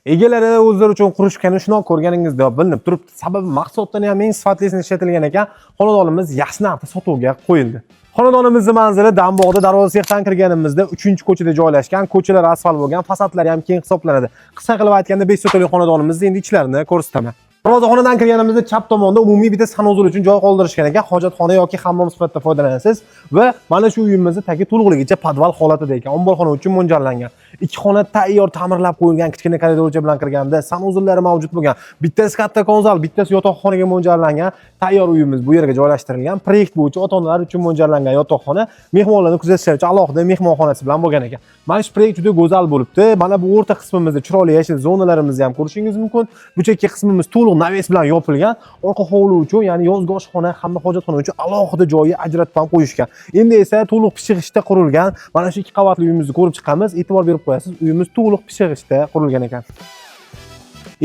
Egalari o'zlari uchun qurishgani shundoq ko'rganingizda bilinib turibdi. Sababi mahsulotdan ham eng sifatlisini ishlatilgan ekan, xonadonimiz yaxshi narxda sotuvga qo'yildi. Xonadonimizning manzili Dambog'da darvoza sexdan kirganimizda 3-ko'chada joylashgan, ko'chalar asfalt bo'lgan, fasadlari ham keng hisoblanadi. Qisqa qilib aytganda 5 so'tali xonadonimizning endi ichlarini ko'rsataman. Darvozaxonadan kirganimizda chap tomonda umumiy bitta sanuzul uchun joy qoldirishgan ekan, hojatxona yoki hammom sifatida foydalanasiz va mana shu uyimizni tagi to'liqligicha podval holatida ekan, omborxona uchun mo'ljallangan. Ikki xona tayyor ta'mirlab qo'yilgan kichkina koridorcha bilan kirganda sanuzullari mavjud bo'lgan. Bittasi katta konzal, bittasi yotoqxonaga mo'ljallangan tayyor uyimiz bu yerga joylashtirilgan. Proyekt bo'yicha ota-onalar uchun mo'ljallangan yotoqxona, mehmonlarni kuzatish uchun alohida mehmonxonasi bilan bo'lgan ekan. Mana shu proyekt juda go'zal bo'libdi. Mana bu o'rta qismimizda chiroyli yashil zonalarimizni ham ko'rishingiz mumkin. Bu chekka qismimiz to'liq naves bilan yopilgan. Orqa hovli uchun, ya'ni yozgi oshxona hamda hojatxona uchun alohida joyi ajratib ham qo'yishgan. Endi esa to'liq pishig'ishda qurilgan mana shu 2 qavatli uyimizni ko'rib chiqamiz. E'tibor berib qo'yasiz, uyimiz to'liq pishig'ishda qurilgan ekan.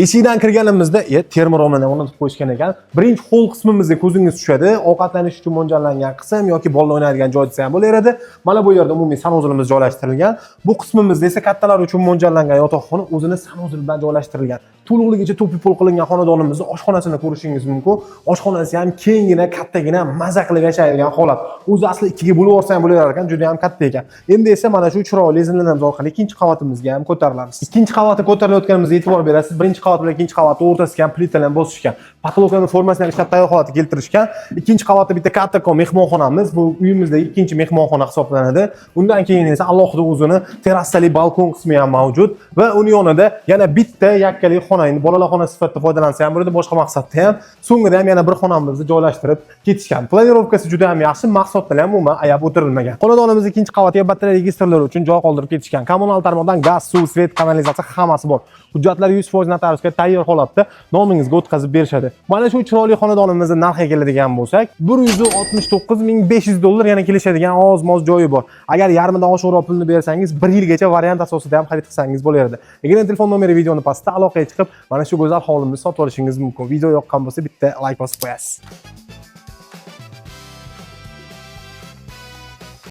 Eshikdan kirganimizda termor romani o'rnatib qo'yishgan ekan. Birinchi hol qismimizga ko'zingiz tushadi. Ovqatlanish uchun mo'ljallangan qism yoki bolalar o'ynaydigan joy desa ham bo'laveradi. Mana bu yerda umumiy sanuzulimiz joylashtirilgan. Bu qismimizda esa kattalar uchun mo'ljallangan yotoqxona o'zini sanuzul bilan joylashtirilgan. To'liqligicha to'pi-pul qilingan xonadonimizning oshxonasini ko'rishingiz mumkin. Oshxonasi ham kengina, kattagina, maza qilib yashaydigan holat. O'zi asli ikkiga bo'lib olsa ham bo'laverar ekan, juda ham katta ekan. Endi esa mana shu chiroyli zinlarimiz orqali ikkinchi qavatimizga ham ko'tarilamiz. Ikkinchi qavatga ko'tarilayotganimizda e'tibor berasiz. Birinchi qavat bilan ikkinchi qavatni o'rtasiga ham plitalar bosishgan. Patologlarning formasini ishlab tayyor holatga keltirishgan. Ikkinchi qavatda bitta kattakon mehmonxonamiz. Bu uyimizdagi ikkinchi mehmonxona hisoblanadi. Undan keyin esa alohida o'zini terrasali balkon qismi ham mavjud va uning yonida yana bitta yakkali xona, endi bolalar xonasi sifatida foydalansa ham bo'ladi, boshqa maqsadda ham. So'ngra ham yana bir xonamizni joylashtirib ketishgan. Planirovkasi juda ham yaxshi, mahsulotlar ham umuman ayab o'tirilmagan. Xonadonimizning ikkinchi qavatiga batareya registrlari uchun joy qoldirib ketishgan. Kommunal tarmoqdan gaz, suv, svet, kanalizatsiya hammasi bor. Hujjatlar 100% notariusga tayyor holatda nomingizga o'tkazib berishadi. Mana shu chiroyli xonadonimizning narxiga keladigan bo'lsak, $169.500 yana kelishadigan oz-moz joyi bor. Agar yarmidan oshiqroq pulni bersangiz, 1 yilgacha variant asosida ham xarid qilsangiz bo'laveradi. Agar telefon nomeri videoni pastda aloqaga chiqib, mana shu go'zal hovlimizni sotib olishingiz mumkin. Video yoqqan bo'lsa bitta like bosib qo'yasiz.